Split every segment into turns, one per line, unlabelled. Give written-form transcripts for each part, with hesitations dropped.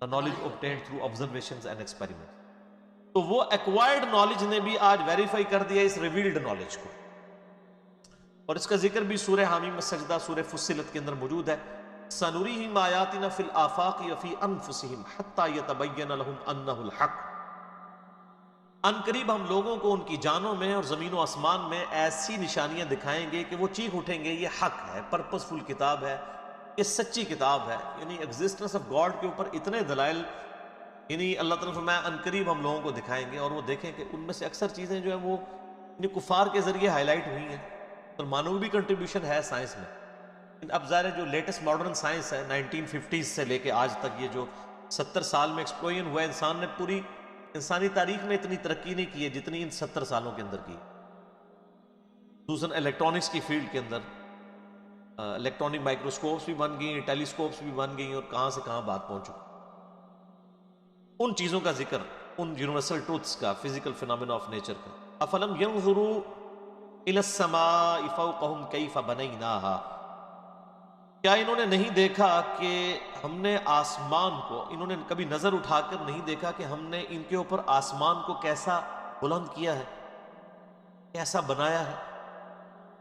knowledge obtained through observations and experiments. تو وہ acquired knowledge نے بھی آج ویریفائی کر دیا اس ریویلڈ نالج کو، اور اس کا ذکر بھی سورہ حامیم السجدہ سورہ فصلت کے اندر موجود ہے۔ سَنُرِيهِمْ آیَاتِنَا فِي الْآفَاقِ وَفِي أَنفُسِهِمْ حَتَّى يَتَبَيَّنَ لَهُمْ أَنَّهُ الْحَقُّ۔ ان قریب ہم لوگوں کو ان کی جانوں میں اور زمین و آسمان میں ایسی نشانیاں دکھائیں گے کہ وہ چیخ اٹھیں گے یہ حق ہے، پرپسفل کتاب ہے، یہ سچی کتاب ہے۔ یعنی ایگزسٹنس آف گاڈ کے اوپر اتنے دلائل یعنی اللہ تعالیٰ نے فرمایا ان قریب ہم لوگوں کو دکھائیں گے، اور وہ دیکھیں کہ ان میں سے اکثر چیزیں جو ہیں وہ یعنی کفار کے ذریعے ہائی لائٹ ہوئی ہیں، مسلمانوں بھی کنٹریبیوشن ہے سائنس میں۔ اب ظاہر ہے جو لیٹسٹ ماڈرن سائنس ہے 1950 سے لے کے آج تک، یہ جو 70 سال میں ایکسپلوژن ہوا ہے، انسان نے پوری انسانی تاریخ میں اتنی ترقی نہیں کی ہے جتنی ان 70 سالوں کے اندر کی، خصوصاً الیکٹرانکس کی فیلڈ کے اندر۔ الیکٹرانک مائکروسکوپس بھی بن گئی، ٹیلیسکوپس بھی بن گئی، اور کہاں سے کہاں بات پہنچ چکی۔ ان چیزوں کا ذکر، ان یونیورسل ٹروتھس کا، فزیکل فینومینا آف نیچر کا۔ افلم ينظروا الى السماء فوقهم كيف بنيناها، کیا انہوں نے نہیں دیکھا کہ ہم نے آسمان کو، انہوں نے کبھی نظر اٹھا کر نہیں دیکھا کہ ہم نے ان کے اوپر آسمان کو کیسا بلند کیا ہے، کیسا بنایا ہے۔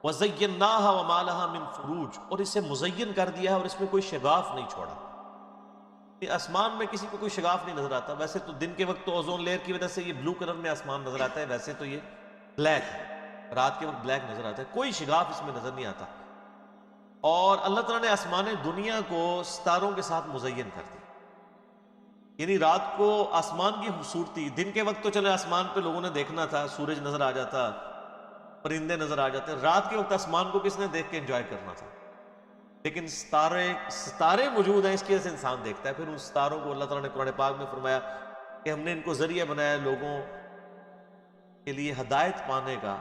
وَزَيَّنَّاهَا وَمَا لَهَا مِن فُرُوجٍ، اور اسے مزین کر دیا ہے اور اس میں کوئی شگاف نہیں چھوڑا۔ آسمان میں کسی کو کوئی شگاف نہیں نظر آتا، ویسے تو دن کے وقت تو اوزون لیئر کی وجہ سے یہ بلو کلر میں آسمان نظر آتا ہے، ویسے تو یہ بلیک ہے، رات کے وقت بلیک نظر آتا ہے، کوئی شگاف اس میں نظر نہیں آتا۔ اور اللہ تعالیٰ نے آسمان دنیا کو ستاروں کے ساتھ مزین کر دیا، یعنی رات کو آسمان کی خوبصورتی، دن کے وقت تو چلے آسمان پہ لوگوں نے دیکھنا تھا، سورج نظر آ جاتا، پرندے نظر آ جاتے، رات کے وقت آسمان کو کس نے دیکھ کے انجوائے کرنا تھا؟ لیکن ستارے موجود ہیں، اس کی وجہ سے انسان دیکھتا ہے۔ پھر ان ستاروں کو اللہ تعالیٰ نے قرآن پاک میں فرمایا کہ ہم نے ان کو ذریعہ بنایا لوگوں کے لیے ہدایت پانے کا،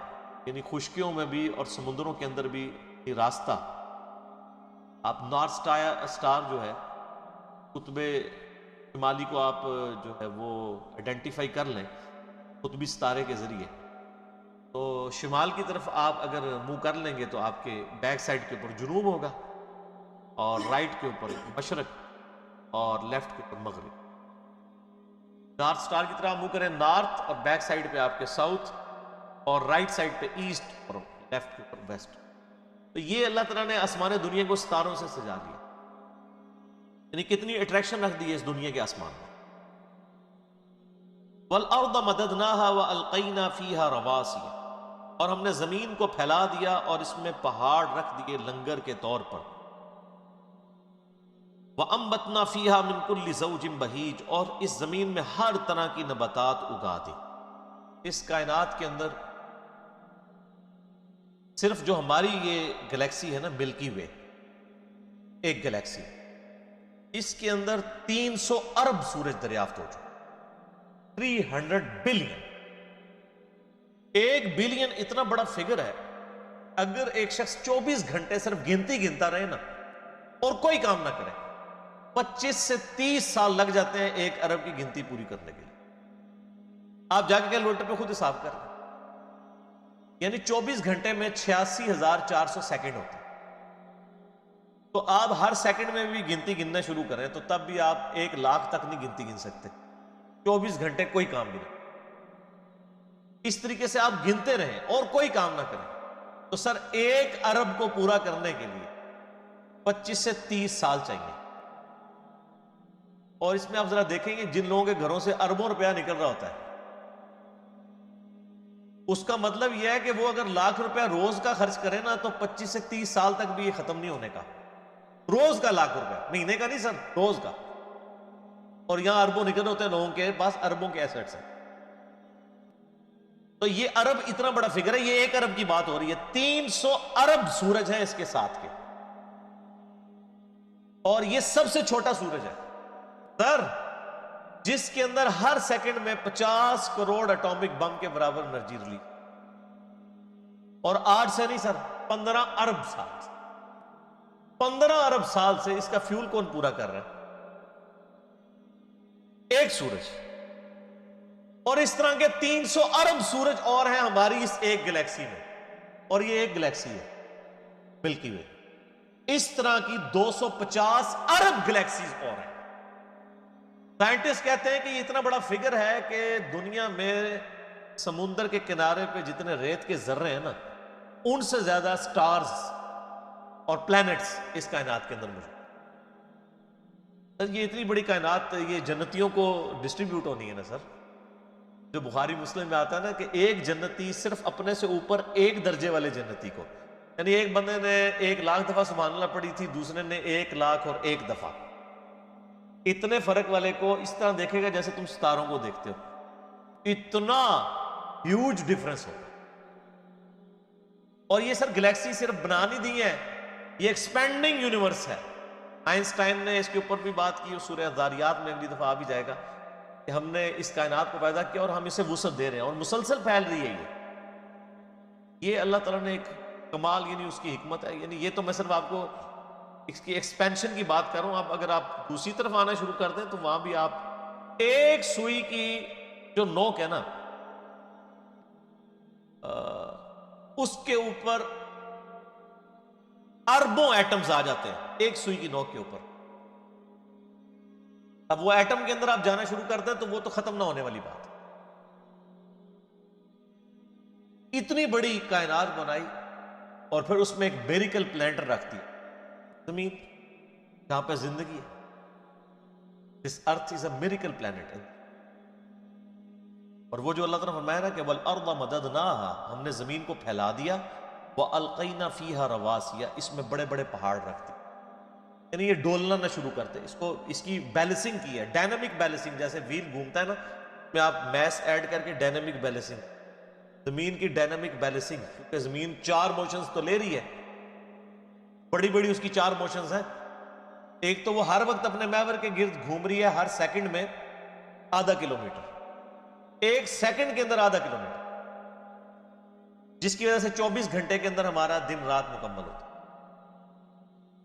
یعنی خشکیوں میں بھی اور سمندروں کے اندر بھی یہ راستہ۔ آپ نارتھ سٹار جو ہے، قطب شمالی کو آپ جو ہے وہ آئیڈینٹیفائی کر لیں قطبی ستارے کے ذریعے، تو شمال کی طرف آپ اگر منہ کر لیں گے تو آپ کے بیک سائڈ کے اوپر جنوب ہوگا، اور رائٹ کے اوپر مشرق، اور لیفٹ کے اوپر مغرب۔ نارتھ سٹار کی طرح منہ کریں نارتھ، اور بیک سائڈ پہ آپ کے ساؤتھ، اور رائٹ سائڈ پہ ایسٹ، اور لیفٹ کے اوپر ویسٹ۔ تو یہ اللہ تعالیٰ نے آسمان دنیا کو ستاروں سے سجا دیا، یعنی کتنی اٹریکشن رکھ دی ہے اس دنیا کے آسمان میں۔ وَالْأَرْضَ مَدَدْنَاهَا وَأَلْقَيْنَا فِيهَا رَوَاسِيَ، اور ہم نے زمین کو پھیلا دیا اور اس میں پہاڑ رکھ دیے لنگر کے طور پر۔ وَأَنبَتْنَا فِيهَا مِن كُلِّ زَوْجٍ بَهِيجٍ، اور اس زمین میں ہر طرح کی نباتات اگا دی۔ اس کائنات کے اندر صرف جو ہماری یہ گلیکسی ہے نا، ملکی وے، ایک گلیکسی، اس کے اندر 300 ارب سورج دریافت ہو چکے، 300 بلین۔ 1 بلین اتنا بڑا فگر ہے، اگر ایک شخص 24 گھنٹے صرف گنتی گنتا رہے نا اور کوئی کام نہ کرے، 25 سے 30 سال لگ جاتے ہیں 1 ارب کی گنتی پوری کرنے کے لیے۔ آپ جا کے کیلکولیٹر پہ خود حساب کر لیں، یعنی 24 گھنٹے میں 86,400 سیکنڈ ہوتے ہیں۔ تو آپ ہر سیکنڈ میں بھی گنتی گننا شروع کریں تو تب بھی آپ 1 لاکھ تک نہیں گنتی گن سکتے، 24 گھنٹے کوئی کام بھی نہیں۔ اس طریقے سے آپ گنتے رہیں اور کوئی کام نہ کریں تو سر 1 ارب کو پورا کرنے کے لیے 25 سے 30 سال چاہیے۔ اور اس میں آپ ذرا دیکھیں گے جن لوگوں کے گھروں سے اربوں روپیہ نکل رہا ہوتا ہے، اس کا مطلب یہ ہے کہ وہ اگر لاکھ روپیہ روز کا خرچ کرے نا تو 25 سے 30 سال تک بھی یہ ختم نہیں ہونے کا۔ روز کا لاکھ روپیہ، مہینے کا نہیں سر، روز کا۔ اور یہاں اربوں نکل ہوتے ہیں لوگوں کے پاس، اربوں کے ایسٹس ہیں۔ تو یہ ارب اتنا بڑا فگر ہے، یہ 1 ارب کی بات ہو رہی ہے، 300 ارب سورج ہیں اس کے ساتھ کے، اور یہ سب سے چھوٹا سورج ہے سر، جس کے اندر ہر سیکنڈ میں 50 کروڑ اٹامک بم کے برابر انرجی ریلیز، اور 8 سے نہیں سر، 15 ارب سال سے، 15 ارب سال سے اس کا فیول کون پورا کر رہا ہے؟ ایک سورج۔ اور اس طرح کے 300 ارب سورج اور ہیں ہماری اس ایک گلیکسی میں، اور یہ ایک گلیکسی ہے ملکی وے۔ اس طرح کی 250 ارب گلیکسیز اور ہیں۔ سائنٹسٹ کہتے ہیں کہ یہ اتنا بڑا فگر ہے کہ دنیا میں سمندر کے کنارے پہ جتنے ریت کے ذرے ہیں نا، ان سے زیادہ سٹارز اور پلانٹس اس کائنات کے اندر موجود ہیں۔ سر یہ اتنی بڑی کائنات، یہ جنتیوں کو ڈسٹریبیوٹ ہونی ہے نا سر۔ جو بخاری مسلم میں آتا ہے نا کہ ایک جنتی صرف اپنے سے اوپر ایک درجے والے جنتی کو، یعنی ایک بندے نے 1,00,000 دفعہ سبحان اللہ پڑھی تھی، دوسرے نے 1,00,001 دفعہ، اتنے فرق والے کو اس طرح دیکھے گا جیسے تم ستاروں کو دیکھتے ہو، اتنا ہیوج ڈیفرنس ہوگا۔ اور یہ سر گلیکسی صرف بنا نہیں دی ہے، یہ ایکسپینڈنگ یونیورس ہے۔ آئنسٹائن نے اس کے اوپر بھی بات کی، سورہ ذاریات میں اگلی دفعہ آ بھی جائے گا کہ ہم نے اس کائنات کو پیدا کیا اور ہم اسے وسعت دے رہے ہیں اور مسلسل پھیل رہی ہے۔ یہ اللہ تعالیٰ نے ایک کمال، یعنی اس کی حکمت ہے۔ یعنی یہ تو میں صرف آپ کو اس کی ایکسپینشن کی بات کر رہا ہوں۔ اب اگر آپ دوسری طرف آنا شروع کر دیں تو وہاں بھی آپ ایک سوئی کی جو نوک ہے نا، اس کے اوپر اربوں ایٹمز آ جاتے ہیں ایک سوئی کی نوک کے اوپر۔ اب وہ ایٹم کے اندر آپ جانا شروع کر دیں تو وہ تو ختم نہ ہونے والی بات ہے۔ اتنی بڑی کائنات بنائی اور پھر اس میں ایک میریکل پلانٹ رکھتی زمین، جہاں پہ زندگی ہے۔ This earth is a miracle planet. اور وہ جو اللہ تعالیٰ نے فرمایا نا کہ وَالْأَرْضَ مَدَدْنَاهَا، ہم نے زمین کو پھیلا دیا، وَأَلْقَيْنَا فِيهَا رَوَاسِيَ، اس میں بڑے بڑے پہاڑ رکھ دی، یعنی یہ ڈولنا نہ شروع کرتے اس کو، اس کی بیلنسنگ کی ہے، ڈائنامک بیلنسنگ، جیسے ویل گھومتا ہے نا، میں آپ میس ایڈ کر کے ڈائنامک بیلنسنگ، زمین کی ڈائنامک بیلنسنگ، کیونکہ زمین 4 موشنز تو لے رہی ہے، بڑی بڑی اس کی 4 موشنز ہیں۔ ایک تو وہ ہر وقت اپنے محور کے گرد گھوم رہی ہے، ہر سیکنڈ میں آدھا کلومیٹر، ایک سیکنڈ کے اندر آدھا کلومیٹر، جس کی وجہ سے 24 گھنٹے کے اندر ہمارا دن رات مکمل ہوتا ہے۔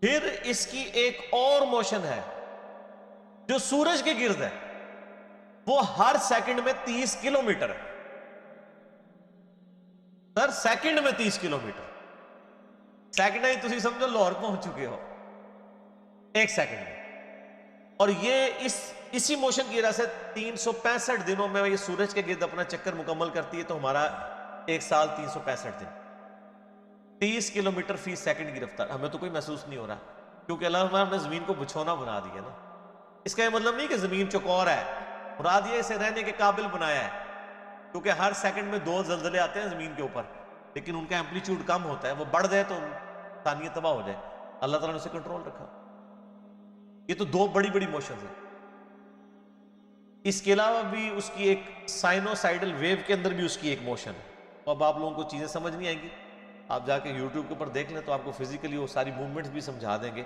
پھر اس کی ایک اور موشن ہے جو سورج کے گرد ہے، وہ ہر سیکنڈ میں 30 کلومیٹر ہے۔ سر سیکنڈ میں 30 کلومیٹر، سیکنڈ ہی تسی سمجھو لاہور پہنچ چکے ہو ایک سیکنڈ میں۔ اور یہ اسی موشن کی وجہ سے 365 دنوں میں یہ سورج کے گرد اپنا چکر مکمل کرتی ہے، تو ہمارا ایک سال 365 دن، 30 کلومیٹر فی سیکنڈ کی رفتار۔ ہمیں تو کوئی محسوس نہیں ہو رہا، کیونکہ اللہ نے زمین کو بچھونا بنا دیا نا۔ اس کا یہ مطلب نہیں کہ زمین چکور ہے، مراد یہ اسے رہنے کے قابل بنایا ہے، کیونکہ ہر سیکنڈ میں 2 زلزلے آتے ہیں زمین کے اوپر، لیکن ان کا ایمپلیٹیوڈ کم ہوتا ہے، وہ بڑھ جائے تو انسانیت تباہ ہو جائے، اللہ تعالیٰ نے اسے کنٹرول رکھا۔ یہ تو 2 بڑی بڑی موشنز ہیں۔ اس کے علاوہ بھی اس کی ایک سائنوسائیڈل ویو کے اندر بھی اس کی ایک موشن ہے۔ اب آپ لوگوں کو چیزیں سمجھ نہیں آئیں گی، آپ جا کے یوٹیوب کے اوپر دیکھ لیں تو آپ کو فزیکلی وہ ساری موومنٹس بھی سمجھا دیں گے۔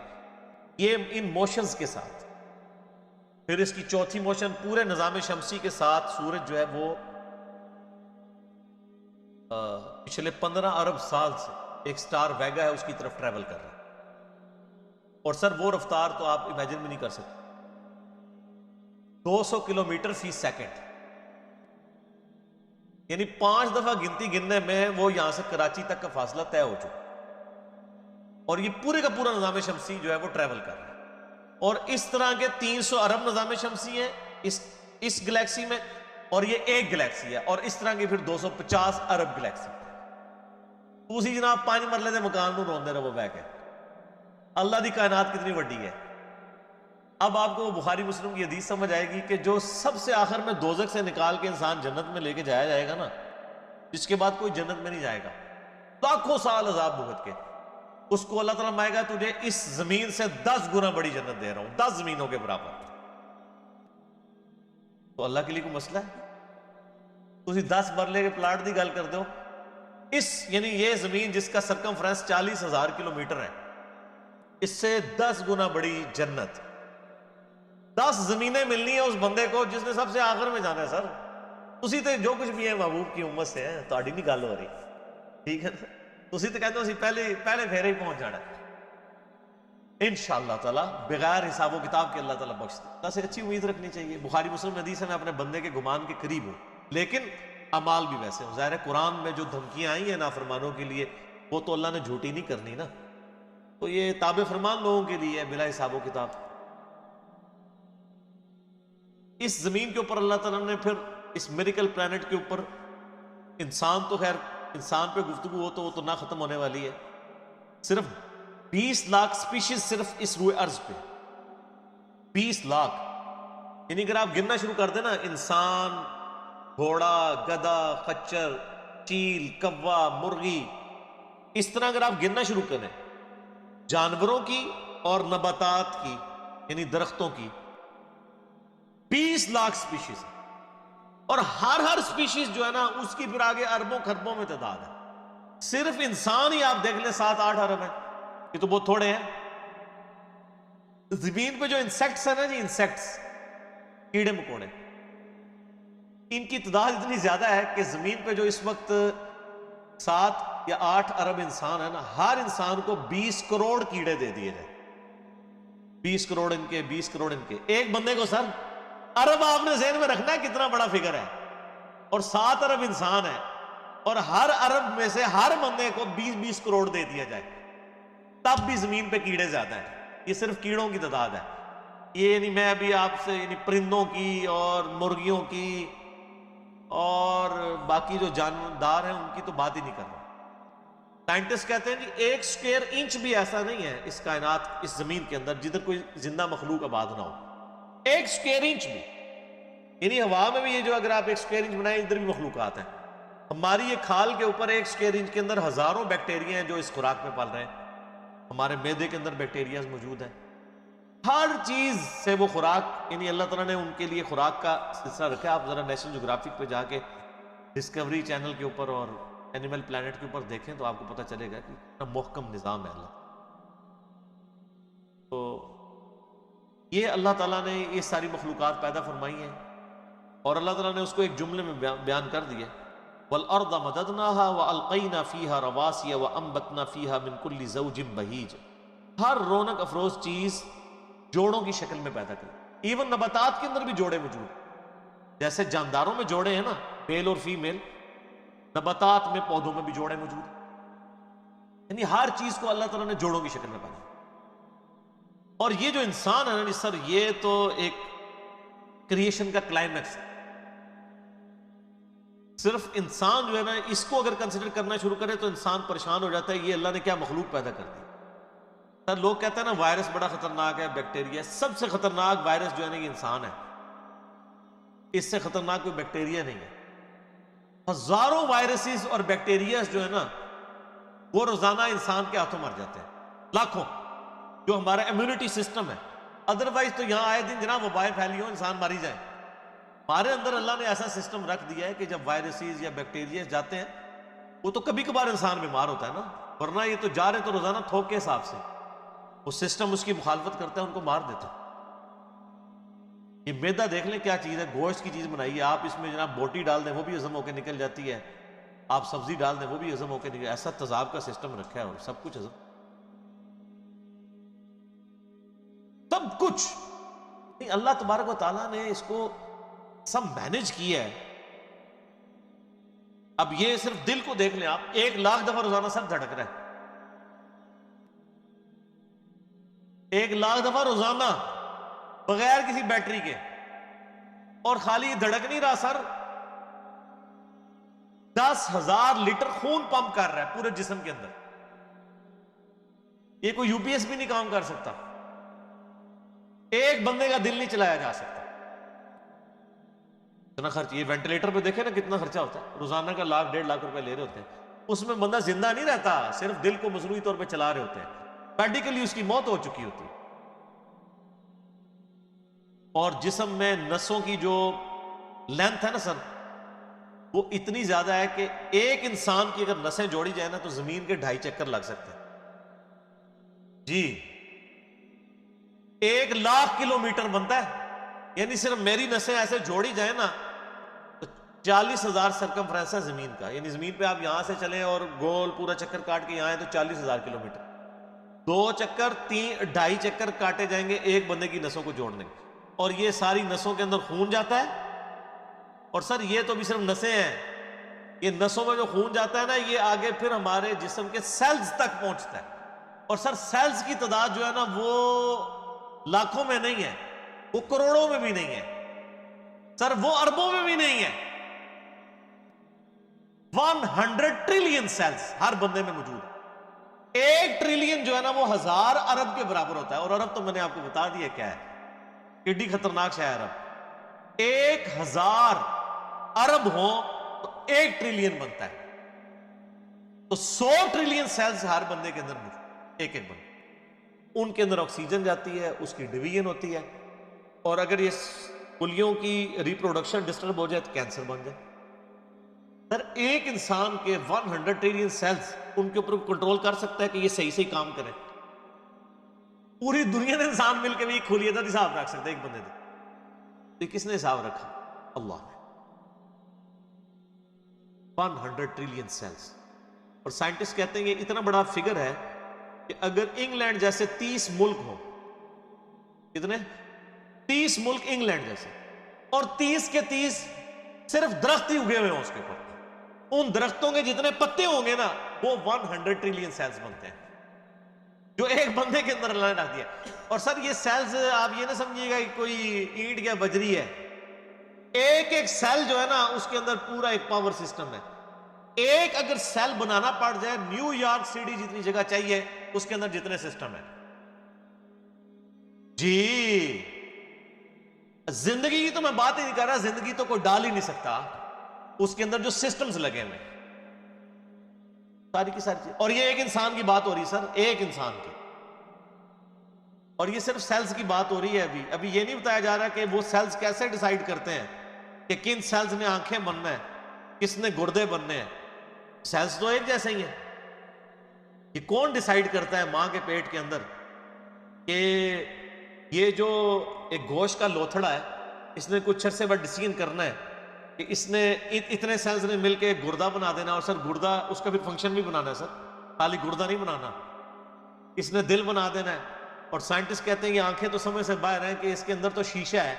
یہ ان موشنز کے ساتھ، پھر اس کی چوتھی موشن پورے نظام شمسی کے ساتھ، سورج جو ہے وہ پچھلے 15 ارب سال سے ایک سٹار ویگا ہے اس کی طرف ٹریول کر رہا ہے، اور سر وہ رفتار تو آپ امیجن بھی نہیں کر سکتے، 200 کلومیٹر فی سیکنڈ، یعنی 5 دفعہ گنتی گننے میں وہ یہاں سے کراچی تک کا فاصلہ طے ہو چکا، اور یہ پورے کا پورا نظام شمسی جو ہے وہ ٹریول کر رہا ہے۔ اور اس طرح کے 300 ارب نظام شمسی ہیں اس گلیکسی میں، اور یہ ایک گلیکسی ہے، اور اس طرح کی پھر 250 ارب گلیکسی۔ اسی جناب 5 مرلے دے مکان نو روندے رہو بہ کے، اللہ دی کائنات کتنی وڈی ہے۔ اب آپ کو بخاری مسلم کی حدیث سمجھ آئے گی کہ جو سب سے آخر میں دوزخ سے نکال کے انسان جنت میں لے کے جایا جائے گا نا، جس کے بعد کوئی جنت میں نہیں جائے گا، لاکھوں سال عذاب بھگت کے، اس کو اللہ تعالیٰ مائے گا تجھے اس زمین سے 10 گنا بڑی جنت دے رہا ہوں، 10 زمینوں کے برابر۔ تو اللہ کے لیے کوئی مسئلہ ہے؟ تسی 10 مرلے کے پلاٹ دی گل کر دو، یعنی یہ زمین جس کا سرکمفرنس 40,000 کلومیٹر ہے، اس سے 10 گنا بڑی جنت، 10 زمینیں ملنی ہیں اس بندے کو جس نے سب سے آخر میں جانا ہے۔ سر تسی تے جو کچھ بھی ہے محبوب کی امت سے ہیں، تہاڈی نہیں گل ہو رہی، ٹھیک ہے؟ تسی تے کہتے ہو اسی پہلے پھیرے ہی پہنچ جانا ہے انشاءاللہ تعالیٰ، بغیر حساب و کتاب کے اللہ تعالیٰ بخش دے۔ اللہ سے اچھی امید رکھنی چاہیے۔ بخاری مسلم حدیث ہے میں اپنے بندے کے گمان کے قریب ہوں، لیکن اعمال بھی ویسے ہوں۔ ظاہر ہے قرآن میں جو دھمکیاں آئی ہیں نافرمانوں کے لیے، وہ تو اللہ نے جھوٹی نہیں کرنی نا، تو یہ تابع فرمان لوگوں کے لیے ہے بلا حساب و کتاب۔ اس زمین کے اوپر اللہ تعالیٰ نے پھر اس میریکل پلانٹ کے اوپر انسان تو خیر انسان پہ گفتگو ہو تو وہ تو نہ ختم ہونے والی ہے، صرف 20 لاکھ سپیشیز صرف اس روئے ارض پہ، 20 لاکھ، یعنی اگر آپ گننا شروع کر دیں نا، انسان، گھوڑا، گدھا، خچر، چیل، کوا، مرغی، اس طرح اگر آپ گننا شروع کریں جانوروں کی اور نباتات کی یعنی درختوں کی، 20 لاکھ سپیشیز، اور ہر سپیشیز جو ہے نا اس کی پھر آگے اربوں خربوں میں تعداد ہے، صرف انسان ہی آپ دیکھ لیں 7-8 ارب ہیں، یہ تو بہت تھوڑے ہیں۔ زمین پہ جو انسیکٹس ہیں نا جی، انسیکٹس، کیڑے مکوڑے، ان کی تعداد اتنی زیادہ ہے کہ زمین پہ جو اس وقت 7 یا 8 ارب انسان ہے نا، ہر انسان کو 20 کروڑ کیڑے دے دیے جائیں، 20 کروڑ ان کے، 20 کروڑ ان کے، ایک بندے کو سر ارب آپ نے ذہن میں رکھنا ہے کتنا بڑا فگر ہے، اور 7 ارب انسان ہے، اور ہر ارب میں سے ہر بندے کو 20-20 کروڑ دے دیا جائے، تب بھی زمین پہ کیڑے زیادہ ہیں۔ یہ صرف کیڑوں کی تعداد ہے، یہ یعنی میں ابھی آپ سے یعنی پرندوں کی اور مرغیوں کی اور باقی جو جاندار ہیں ان کی تو بات ہی نہیں کر رہا۔ سائنٹسٹ کہتے ہیں کہ 1 اسکوائر انچ بھی ایسا نہیں ہے اس کائنات، اس زمین کے اندر جدھر کوئی زندہ مخلوق آباد نہ ہو، 1 اسکوائر انچ بھی، یعنی ہوا میں بھی یہ جو اگر آپ 1 اسکوائر انچ بنائیں ادھر بھی مخلوقات ہیں، ہماری یہ کھال کے اوپر 1 اسکوائر انچ کے اندر ہزاروں بیکٹیریا ہیں جو اس خوراک میں پل رہے ہیں، ہمارے معدے کے اندر بیکٹیریاز موجود ہیں، ہر چیز سے وہ خوراک، یعنی اللہ تعالیٰ نے ان کے لیے خوراک کا سلسلہ رکھا ہے۔ آپ ذرا نیشنل جغرافک پہ جا کے ڈسکوری چینل کے اوپر اور اینیمل پلانٹ کے اوپر دیکھیں تو آپ کو پتہ چلے گا کہ کتنا محکم نظام ہے اللہ۔ تو یہ اللہ تعالیٰ نے یہ ساری مخلوقات پیدا فرمائی ہیں، اور اللہ تعالیٰ نے اس کو ایک جملے میں بیان کر دیا، وَالْأَرْضَ مَدَدْنَاهَا وَأَلْقَيْنَا فِيهَا رَوَاسِيَ وَأَنبَتْنَا فِيهَا مِنْ كُلِّ زَوْجٍ بَهِيجٍ، ہر رونق افروز چیز جوڑوں کی شکل میں پیدا کی، ایون نباتات کے اندر بھی جوڑے موجود ہیں، جیسے جانداروں میں جوڑے ہیں نا، میل اور فیمیل، نباتات میں، پودوں میں بھی جوڑے موجود ہیں، یعنی ہر چیز کو اللہ تعالیٰ نے جوڑوں کی شکل میں پیدا کیا۔ اور یہ جو انسان ہے نا سر، یہ تو ایک کریشن کا کلائمیکس ہے، صرف انسان جو ہے نا اس کو اگر کنسیڈر کرنا شروع کرے تو انسان پریشان ہو جاتا ہے، یہ اللہ نے کیا مخلوق پیدا کر دی۔ سر لوگ کہتے ہیں نا وائرس بڑا خطرناک ہے، بیکٹیریا، سب سے خطرناک وائرس جو ہے نا یہ انسان ہے، اس سے خطرناک کوئی بیکٹیریا نہیں ہے۔ ہزاروں وائرسز اور بیکٹیریاز جو ہے نا وہ روزانہ انسان کے ہاتھوں مر جاتے ہیں، لاکھوں، جو ہمارا امیونٹی سسٹم ہے، ادروائز تو یہاں آئے دن جناب وبائیں پھیلی ہو، انسان ماری جائے، ہمارے اندر اللہ نے ایسا سسٹم رکھ دیا ہے کہ جب وائرسز یا بیکٹیریاز جاتے ہیں وہ تو کبھی کبھار انسان بیمار ہوتا ہے نا، ورنہ یہ تو جا رہے تو روزانہ تھوک کے حساب سے، وہ سسٹم اس کی مخالفت کرتا ہے، ان کو مار دیتا ہے۔ یہ میدا دیکھ لیں کیا چیز ہے، گوشت کی چیز بنائی ہے، آپ اس میں جناب بوٹی ڈال دیں وہ بھی ہضم ہو کے نکل جاتی ہے، آپ سبزی ڈال دیں وہ بھی ہضم ہو کے نکل، ایسا تیزاب کا سسٹم رکھا ہے، اور سب کچھ ہضم، سب کچھ، اللہ تبارک و تعالیٰ نے اس کو سب مینج کیا ہے۔ اب یہ صرف دل کو دیکھ لیں آپ، 1,00,000 دفعہ روزانہ سر دھڑک رہا ہے، 1,00,000 دفعہ روزانہ بغیر کسی بیٹری کے، اور خالی دھڑک نہیں رہا سر، 10,000 لیٹر خون پمپ کر رہا ہے پورے جسم کے اندر، یہ کوئی یو پی ایس بھی نہیں کام کر سکتا، ایک بندے کا دل نہیں چلایا جا سکتا، اتنا خرچ۔ یہ وینٹیلیٹر پہ دیکھیں نا کتنا خرچہ ہوتا ہے، روزانہ کا 1,00,000 1.5 لاکھ روپے لے رہے ہوتے ہیں، اس میں بندہ زندہ نہیں رہتا، صرف دل کو مصنوعی طور پہ چلا رہے ہوتے ہیں، میڈیکلی اس کی موت ہو چکی ہوتی ہے۔ اور جسم میں نسوں کی جو لینتھ ہے نا سر، وہ اتنی زیادہ ہے کہ ایک انسان کی اگر نسیں جوڑی جائے نا تو زمین کے 2.5 چکر لگ سکتے ہیں جی، 1,00,000 کلومیٹر بنتا ہے، یعنی صرف میری نسیں ایسے جوڑی جائیں نا تو 40,000 سرکمفرنس ہے زمین کا، یعنی زمین پہ آپ یہاں سے چلیں اور گول پورا چکر کاٹ کے یہاں آئے تو 40,000 کلومیٹر، 2 چکر 2.5 چکر کاٹے جائیں گے ایک بندے کی نسوں کو جوڑنے کے، اور یہ ساری نسوں کے اندر خون جاتا ہے، اور سر یہ تو بھی صرف نسیں ہیں، یہ نسوں میں جو خون جاتا ہے نا یہ آگے پھر ہمارے جسم کے سیلز تک پہنچتا ہے، اور سر سیلز کی تعداد جو ہے نا وہ لاکھوں میں نہیں ہے، وہ کروڑوں میں بھی نہیں ہے، سر وہ اربوں میں بھی نہیں ہے. 100 ٹریلین سیلز ہر بندے میں موجود ہے. 1 ٹریلین جو ہے نا وہ 1000 ارب کے برابر ہوتا ہے. اور ارب تو میں نے آپ کو بتا دیا کیا ہے, کتنی خطرناک شے ہے ارب. 1000 ارب ہوں تو 1 ٹریلین بنتا ہے. تو 100 ٹریلین سیلز ہر بندے کے اندر موجود, ایک ایک بندے. ان کے اندر آکسیجن جاتی ہے, اس کی ڈویژن ہوتی ہے, اور اگر یہ کلیوں کی ریپروڈکشن ڈسٹرب ہو جائے تو کینسر بن جائے. سر ایک انسان کے 100 ٹریلین سیلز, ان کے اوپر کنٹرول کر سکتا ہے کہ یہ صحیح صحیح کام کریں. پوری دنیا نے انسان مل کے بھی کھولیے تھا حساب رکھ سکتے ایک بندے سے. تو کس نے حساب رکھا؟ اللہ نے. 100 ٹریلین سیلز. اور سائنٹسٹ کہتے ہیں یہ اتنا بڑا فگر ہے کہ اگر انگلینڈ جیسے 30 ملک ہو, کتنے 30 ملک انگلینڈ جیسے, اور 30 کے 30 صرف درخت ہی اگے ہوئے ہوں اس کے اوپر, ان درختوں کے جتنے پتے ہوں گے نا وہ 100 ٹریلین سیلز بنتے ہیں جو ایک بندے کے اندر اللہ نے رکھ دیا. اور سر یہ سیلز آپ یہ نہ سمجھیے گا کہ کوئی اینٹ یا بجری ہے, ایک ایک سیل جو ہے نا اس کے اندر پورا ایک پاور سسٹم ہے. ایک اگر سیل بنانا پڑ جائے, نیو یارک سٹی جتنی جگہ چاہیے اس کے اندر جتنے سسٹم ہے. جی زندگی کی تو میں بات ہی نہیں کر رہا, زندگی تو کوئی ڈال ہی نہیں سکتا, اس کے اندر جو سسٹمز لگے ہوئے ساری کی ساری چیز. اور یہ ایک انسان کی بات ہو رہی ہے سر, ایک انسان کی, اور یہ صرف سیلز کی بات ہو رہی ہے. ابھی یہ نہیں بتایا جا رہا کہ وہ سیلز کیسے ڈیسائیڈ کرتے ہیں کہ کن سیلز نے آنکھیں بننا ہے, کس نے گردے بننے ہیں. سیلز تو ایک جیسے ہی ہیں. یہ کون ڈیسائیڈ کرتا ہے ماں کے پیٹ کے اندر کہ یہ جو ایک گوشت کا لوتھڑا ہے اس نے کچھ عرصے بعد ڈیسیژن کرنا ہے کہ اس نے اتنے سیلز نے مل کے گردہ بنا دینا. اور سر گردہ اس کا پھر فنکشن بھی بنانا ہے سر, خالی گردہ نہیں بنانا, اس نے دل بنا دینا ہے. اور سائنٹسٹ کہتے ہیں کہ آنکھیں تو سمجھ سے باہر ہیں کہ اس کے اندر تو شیشہ ہے,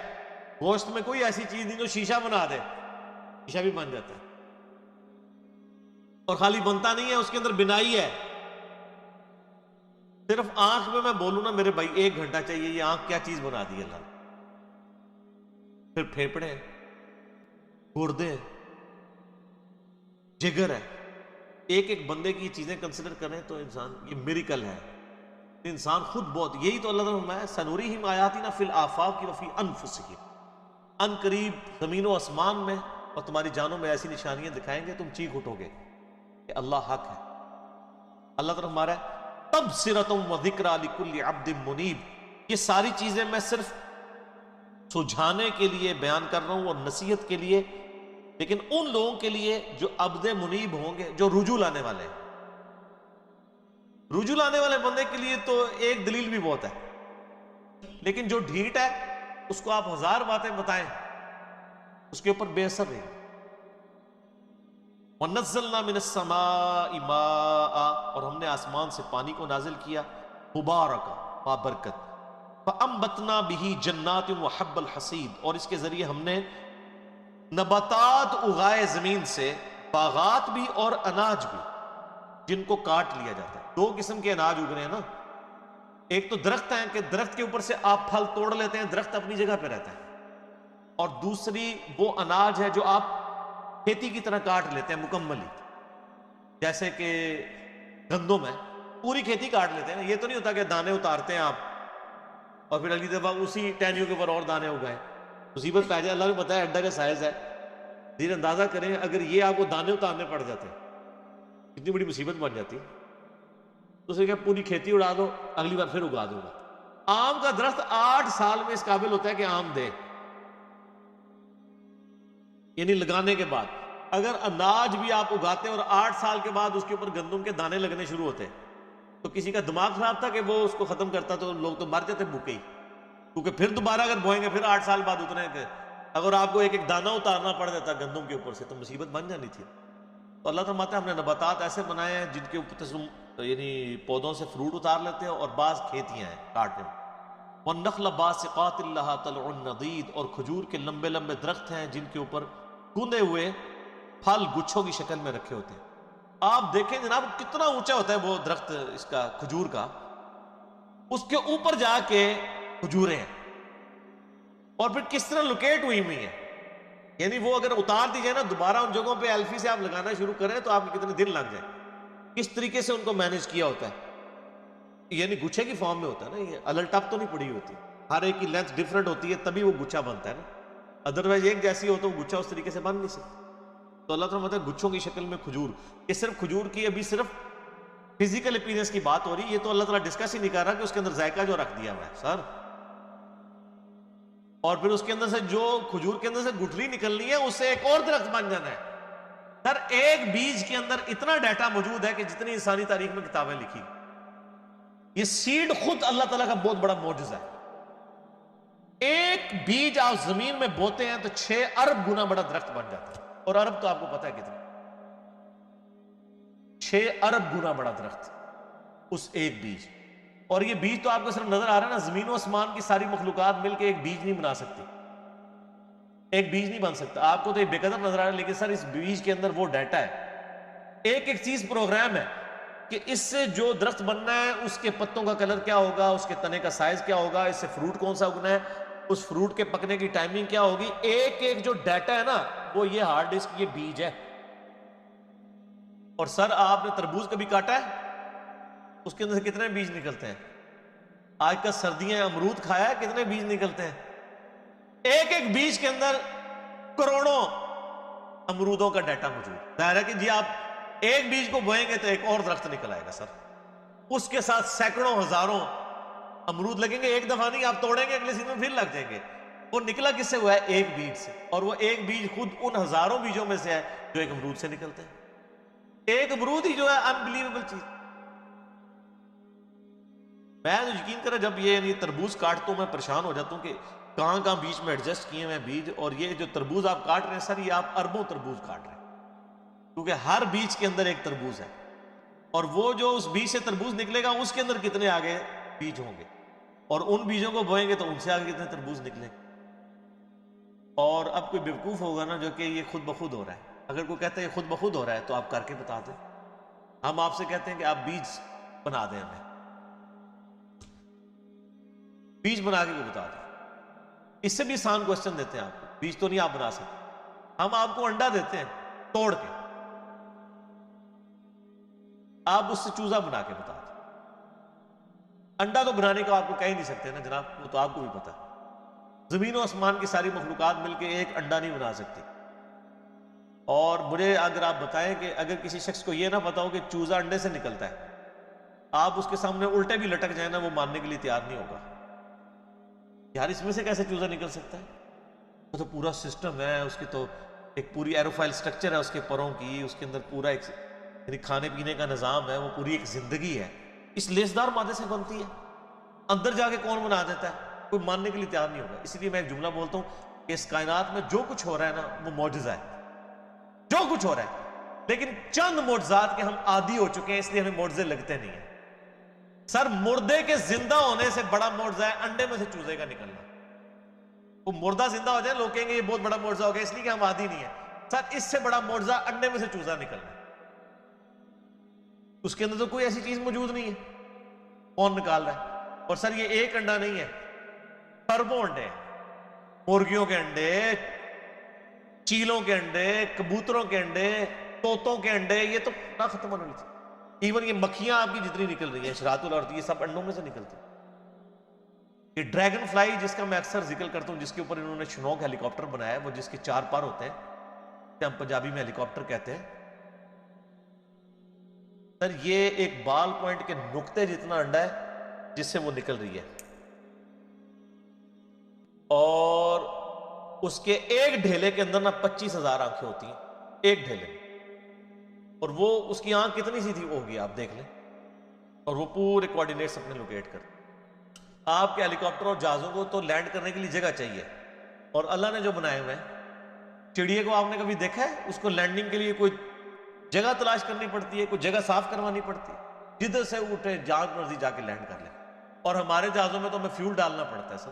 گوشت میں کوئی ایسی چیز نہیں جو شیشہ بنا دے, شیشہ بھی بن جاتا ہے. اور خالی بنتا نہیں ہے, اس کے اندر بنائی ہے. صرف آنکھ میں بولوں نا میرے بھائی 1 گھنٹہ چاہیے, یہ آنکھ کیا چیز بنا دی اللہ نے. پھر پھیپڑے, گردے, جگر ہے. ایک ایک بندے کی چیزیں کنسیڈر کریں تو انسان یہ میریکل ہے. انسان خود بہت, یہی تو اللہ نے فرمایا سنوریہم آیاتنا فی الآفاق وفی انفسہم, ان قریب زمین و آسمان میں اور تمہاری جانوں میں ایسی نشانیاں دکھائیں گے تم چیخ اٹھو گے کہ اللہ حق ہے. اللہ تعالیٰ ہمارا تبصرۃ و ذکریٰ لکل عبد منیب. یہ ساری چیزیں میں صرف سجھانے کے لیے بیان کر رہا ہوں اور نصیحت کے لیے, لیکن ان لوگوں کے لیے جو عبد منیب ہوں گے, جو رجوع لانے والے ہیں. رجوع لانے والے بندے کے لیے تو ایک دلیل بھی بہت ہے, لیکن جو ڈھیٹ ہے اس کو آپ 1000 باتیں بتائیں اس کے اوپر بے اثر رہے. وَنَزَّلْنَا مِنَ السَّمَاءِ مَاءً, اور ہم نے آسمان سے پانی کو نازل کیا, مبارکا بابرکت, فَأَنبَتْنَا بِهِ جَنَّاتٍ وَحَبَّ الْحَصِيدِ, اور اس کے ذریعے ہم نے نباتات اگائے زمین سے, باغات بھی اور اناج بھی جن کو کاٹ لیا جاتا ہے. 2 قسم کے اناج اگ رہے ہیں نا, ایک تو درخت ہیں کہ درخت کے اوپر سے آپ پھل توڑ لیتے ہیں, درخت اپنی جگہ پہ رہتا ہے, اور دوسری وہ اناج ہے جو آپ کھیتی کی طرح کاٹ لیتے ہیں مکملی, جیسے کہ گندم ہے, پوری کھیتی کاٹ لیتے ہیں. یہ تو نہیں ہوتا کہ دانے اتارتے ہیں آپ اور پھر اگلی دفعہ اسی ٹہنیوں کے اوپر اور دانے اگائیں, مصیبت پہ جائے. اللہ نے بتایا اڈا کا سائز ہے, دیر اندازہ کریں اگر یہ آپ کو دانے اتارنے پڑ جاتے ہیں کتنی بڑی مصیبت بن جاتی. تو اسے کہ پوری کھیتی اڑا دو, اگلی بار پھر اگا دوں گا. آم کا درخت 8 سال میں اس قابل ہوتا ہے کہ آم دے, یعنی لگانے کے بعد. اگر اناج بھی آپ اگاتے ہیں اور 8 سال کے بعد اس کے اوپر گندم کے دانے لگنے شروع ہوتے تو کسی کا دماغ خراب تھا کہ وہ اس کو ختم کرتا, تو لوگ تو مر جاتے بھوکے ہی, کیونکہ پھر دوبارہ اگر بوئیں گے پھر 8 سال بعد اتنے کہ اگر آپ کو ایک ایک دانہ اتارنا پڑ جاتا گندم کے اوپر سے تو مصیبت بن جانی تھی. تو اللہ تعالیٰ ہم نے نباتات ایسے بنائے ہیں جن کے اوپر یعنی پودوں سے فروٹ اتار لیتے ہیں, اور بعض کھیتیاں ہیں کاٹنے میں. وَالنَّخْلَ بَاسِقَاتٍ لَهَا طَلْعٌ نَضِيدٌ, اور کھجور کے لمبے لمبے درخت ہیں جن کے اوپر گندے ہوئے پھل گچھوں کی شکل میں رکھے ہوتے ہیں. آپ دیکھیں جناب کتنا اونچا ہوتا ہے وہ درخت اس کا کھجور کا, اس کے اوپر جا کے کھجوریں ہیں, اور پھر کس طرح لوکیٹ ہوئی ہیں. یعنی وہ اگر اتار دی جائے نا دوبارہ ان جگہوں پہ ایلفی سے آپ لگانا شروع کریں تو آپ کے کتنے دن لگ جائیں. کس طریقے سے ان کو مینج کیا ہوتا ہے, یعنی گچھے کی فارم میں ہوتا ہے نا, یہ الٹ ٹپ تو نہیں پڑی ہوتی, ہر ایک کی لینتھ ڈیفرنٹ ہوتی ہے تبھی وہ گچھا بنتا ہے نا, ادروائز ایک جیسی ہو تو وہ گچھا اس طریقے سے بن نہیں سکتا. تو اللہ تعالیٰ مطلب گچھوں کی شکل میں کھجور, یہ صرف کھجور کی ابھی صرف فزیکل اپیرنس کی بات ہو رہی ہے, یہ تو اللہ تعالیٰ ڈسکس ہی نہیں کر رہا کہ اس کے اندر ذائقہ جو رکھ دیا ہوا ہے سر, اور پھر اس کے اندر سے جو کھجور کے اندر سے گٹھلی نکلنی ہے اس سے ایک اور درخت بن جانا ہے. سر ایک بیج کے اندر اتنا ڈیٹا موجود ہے کہ جتنی انسانی تاریخ میں کتابیں لکھی, یہ سیڈ خود اللہ تعالیٰ کا بہت بڑا معجزہ ہے. ایک بیج آپ زمین میں بوتے ہیں تو 6 ارب گنا بڑا درخت بن جاتا ہے, اور ارب تو آپ کو پتا ہے کتنا, 6 ارب گنا بڑا درخت اس ایک بیج. اور یہ بیج تو آپ کو صرف نظر آ رہا ہے نا, زمین و آسمان کی ساری مخلوقات مل کے ایک بیج نہیں بنا سکتی, ایک بیج نہیں بن سکتا. آپ کو تو یہ بے قدر نظر آ رہا ہے, لیکن سر اس بیج کے اندر وہ ڈیٹا ہے, ایک ایک چیز پروگرام ہے کہ اس سے جو درخت بننا ہے اس کے پتوں کا کلر کیا ہوگا, اس کے تنے کا سائز کیا ہوگا, اس سے فروٹ کون سا اگنا ہے, اس فروٹ کے پکنے کی ٹائمنگ کیا ہوگی. ایک ایک جو ڈیٹا ہے نا وہ یہ ہارڈ ڈسک, یہ بیج ہے. اور سر آپ نے تربوز کبھی کاٹا ہے, اس کے اندر سے کتنے بیج نکلتے ہیں؟ آج کا سردیاں امرود کھایا ہے, کتنے بیج نکلتے ہیں؟ ایک ایک بیج کے اندر کروڑوں امرودوں کا ڈیٹا موجود. ظاہر ہے کہ جی آپ ایک بیج کو بوئیں گے تو ایک اور درخت نکل آئے گا سر, اس کے ساتھ سینکڑوں ہزاروں امرود لگیں گے. ایک دفعہ نہیں, آپ توڑیں گے اگلے سیزن میں پھر لگ جائیں گے. وہ نکلا کس سے ہوا ہے؟ ایک بیج سے, اور وہ ایک بیج خود ان ہزاروں بیجوں میں سے ہے جو ایک امرود سے نکلتے ہیں. ایک امرود ہی جو ہے انبلیویبل چیز. میں تو یقین کرا جب یہ یعنی تربوز کاٹتا ہوں میں پریشان ہو جاتا ہوں کہ کہاں کہاں بیچ میں ایڈجسٹ کیے ہوئے بیج, اور یہ جو تربوز آپ کاٹ رہے ہیں سر, یہ آپ اربوں تربوز کاٹ رہے ہیں, کیونکہ ہر بیج کے اندر ایک تربوز ہے, اور وہ جو اس بیج سے تربوز نکلے گا اس کے اندر کتنے آگے بیج ہوں گے, اور ان بیجوں کو بوئیں گے تو ان سے آگے کتنے تربوز نکلیں گے. اور اب کوئی بیوقوف ہوگا نا جو کہ یہ خود بخود ہو رہا ہے, اگر کوئی کہتا ہے یہ خود بخود ہو رہا ہے تو آپ کر کے بتا دیں. ہم آپ سے کہتے ہیں کہ آپ بیج بنا دیں, ہمیں بیج بنا کے بتا دیں. اس سے بھی آسان کوسچن دیتے ہیں آپ کو, بیج تو نہیں آپ بنا سکتے, ہم آپ کو انڈا دیتے ہیں توڑ کے, آپ اس سے چوزا بنا کے بتا دیں. انڈا تو بنانے کا آپ کو کہہ ہی نہیں سکتے نا جناب, وہ تو آپ کو بھی پتا ہے. زمین و آسمان کی ساری مخلوقات مل کے ایک انڈا نہیں بنا سکتی. اور مجھے اگر آپ بتائیں کہ اگر کسی شخص کو یہ نہ پتا ہو کہ چوزا انڈے سے نکلتا ہے, آپ اس کے سامنے الٹے بھی لٹک جائیں نا وہ ماننے کے لیے تیار نہیں ہوگا. یار اس میں سے کیسے چوزا نکل سکتا ہے؟ وہ تو پورا سسٹم ہے, اس کی تو ایک پوری ایروفائل سٹرکچر ہے اس کے پروں کی, اس کے اندر پورا ایک یعنی کھانے پینے کا نظام ہے, وہ پوری ایک زندگی ہے. اس لیسدار مادے سے بنتی ہے, اندر جا کے کون بنا دیتا ہے؟ کوئی ماننے کے لیے تیار نہیں ہوگا. اس لیے میں ایک جملہ بولتا ہوں کہ اس کائنات میں جو کچھ ہو رہا ہے نا وہ معجزہ ہے, جو کچھ ہو رہا ہے. لیکن چند معجزات کے ہم عادی ہو چکے ہیں, اس لیے ہمیں معجزے لگتے نہیں ہیں. سر مردے کے زندہ ہونے سے بڑا معجزہ ہے انڈے میں سے چوزے کا نکلنا. وہ مردہ زندہ ہو جائے لوگ کہیں گے یہ بہت بڑا معجزہ ہو گیا, اس لیے کہ ہم عادی نہیں ہیں. سر اس سے بڑا معجزہ انڈے میں سے چوزا نکلنا, اس کے اندر تو کوئی ایسی چیز موجود نہیں ہے, کون نکال رہا ہے؟ اور سر یہ ایک انڈا نہیں ہے, اربوں انڈے ہیں. مرغیوں کے انڈے, چیلوں کے انڈے, کبوتروں کے انڈے, طوطوں کے انڈے, یہ تو نہ ختم ہونے والی. ایون یہ مکھیاں آپ کی جتنی نکل رہی ہیں شراط الارض, یہ سب انڈوں میں سے نکلتی. یہ ڈریگن فلائی جس کا میں اکثر ذکر کرتا ہوں, جس کے اوپر انہوں نے شنوک ہیلی کاپٹر بنایا ہے, وہ جس کے 4 پر ہوتے ہیں, ہم پنجابی میں ہیلی کاپٹر کہتے ہیں. سر یہ ایک بال پوائنٹ کے نقطے جتنا انڈا ہے جس سے وہ نکل رہی ہے, اور اس کے ایک ڈھیلے کے اندر نا 25,000 آنکھیں ہوتی ہیں, ایک ڈھیلے میں. اور وہ اس کی آنکھ کتنی سی تھی ہوگی آپ دیکھ لیں, اور وہ پورے کوارڈینیٹس اپنے لوکیٹ کرتے. آپ کے ہیلی کاپٹر اور جہازوں کو تو لینڈ کرنے کے لیے جگہ چاہیے, اور اللہ نے جو بنائے ہوئے ہیں, چڑیے کو آپ نے کبھی دیکھا ہے اس کو لینڈنگ کے لیے کوئی جگہ تلاش کرنی پڑتی ہے, کوئی جگہ صاف کروانی پڑتی ہے, جدھر سے اٹھے جہاں مرضی جا کے لینڈ کر لیں. اور ہمارے جہازوں میں تو ہمیں فیول ڈالنا پڑتا ہے سر,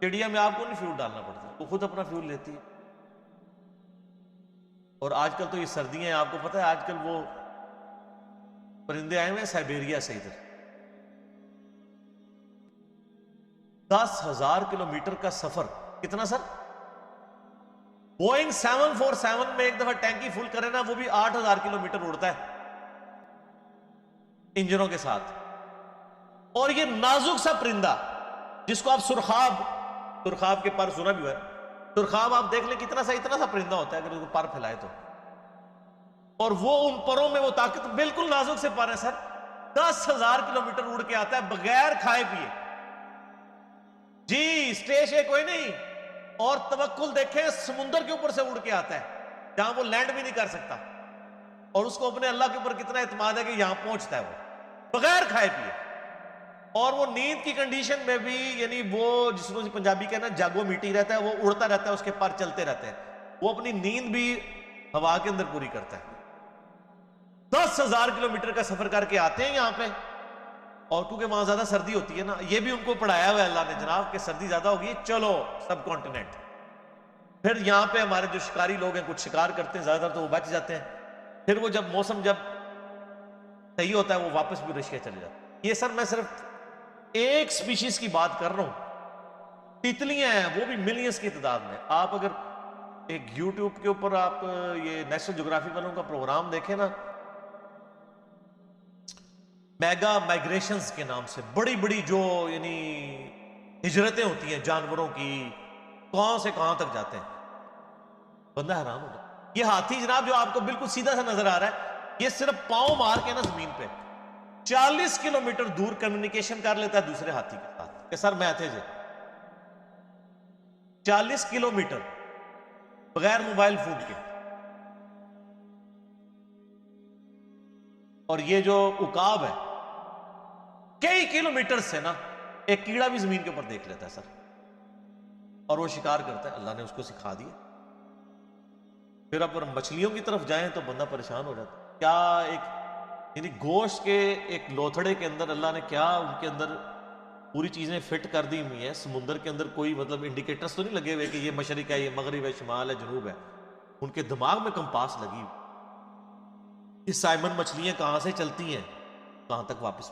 چڑیا میں آپ کو نہیں فیول ڈالنا پڑتا, وہ خود اپنا فیول لیتی ہے. اور آج کل تو یہ سردیاں ہیں, آپ کو پتہ ہے آج کل وہ پرندے آئے ہوئے ہیں سائبیریا سے, ادھر 10,000 کلومیٹر کا سفر. کتنا سر؟ بوئنگ 747 میں ایک دفعہ ٹینکی فل کرے نا وہ بھی 8000 کلومیٹر اڑتا ہے انجنوں کے ساتھ. اور یہ نازک سا پرندہ جس کو آپ سرخاب کے پر سنا بھی ہوا ہے. سرخاب آپ دیکھ لیں کتنا سا اتنا سا پرندہ ہوتا ہے اگر اس کو پر پھیلائے تو, اور وہ ان پروں میں وہ طاقت, بالکل نازک سے پر ہے سر, 10,000 کلومیٹر اڑ کے آتا ہے بغیر کھائے پیے. جی اسٹیش ہے کوئی نہیں. اور توکل دیکھیں سمندر کے اوپر سے اڑ کے آتا ہے جہاں وہ لینڈ بھی نہیں کر سکتا, اور اس کو اپنے اللہ کے اوپر کتنا اعتماد ہے کہ یہاں پہنچتا ہے وہ بغیر کھائے پیے. اور وہ نیند کی کنڈیشن میں بھی, یعنی وہ جس کو پنجابی کہنا جاگو میٹی رہتا ہے, وہ اڑتا رہتا ہے, اس کے پر چلتے رہتے ہیں, وہ اپنی نیند بھی ہوا کے اندر پوری کرتا ہے. 10,000 کلومیٹر کا سفر کر کے آتے ہیں یہاں پہ, اور کیونکہ وہاں زیادہ سردی ہوتی ہے نا, یہ بھی ان کو پڑھایا ہوا ہے اللہ نے جناب کہ سردی زیادہ ہوگی, چلو سب کانٹیننٹ. پھر یہاں پہ ہمارے جو شکاری لوگ ہیں کچھ شکار کرتے ہیں, زیادہ تر تو وہ بچ جاتے ہیں. پھر وہ جب موسم جب صحیح ہوتا ہے وہ واپس بھی رشیا چلے جاتے ہیں. یہ سر میں صرف ایک سپیشیز کی بات کر رہا ہوں. تیتلیاں ہیں وہ بھی ملینز کی تعداد میں. آپ اگر ایک یوٹیوب کے اوپر آپ یہ نیشنل جغرافی والوں کا پروگرام دیکھیں نا, میگا مائگریشنز کے نام سے بڑی بڑی جو یعنی ہجرتیں ہوتی ہیں جانوروں کی, کہاں سے کہاں تک جاتے ہیں, بندہ حیران ہوتا ہے. یہ ہاتھی جناب جو آپ کو بالکل سیدھا سا نظر آ رہا ہے, یہ صرف پاؤں مار کے نا زمین پہ 40 کلومیٹر دور کمیونیکیشن کر لیتا ہے دوسرے ہاتھی کے ساتھ کہ سر میں تھے جی. 40 کلومیٹر بغیر موبائل فون کے. اور یہ جو عقاب ہے کئی کلومیٹر سے نا ایک کیڑا بھی زمین کے اوپر دیکھ لیتا ہے سر, اور وہ شکار کرتا ہے. اللہ نے اس کو سکھا دیا. پھر اگر مچھلیوں کی طرف جائیں تو بندہ پریشان ہو جاتا ہے. کیا ایک یعنی گوشت کے ایک لوتھڑے کے اندر اللہ نے کیا ان کے اندر پوری چیزیں فٹ کر دی ہوئی ہیں. سمندر کے اندر کوئی مطلب انڈیکیٹرز تو نہیں لگے ہوئے کہ یہ مشرق ہے, یہ مغرب ہے, شمال ہے, جنوب ہے. ان کے دماغ میں کمپاس لگی. یہ سائمن مچھلیاں کہاں سے چلتی ہیں, کہاں تک واپس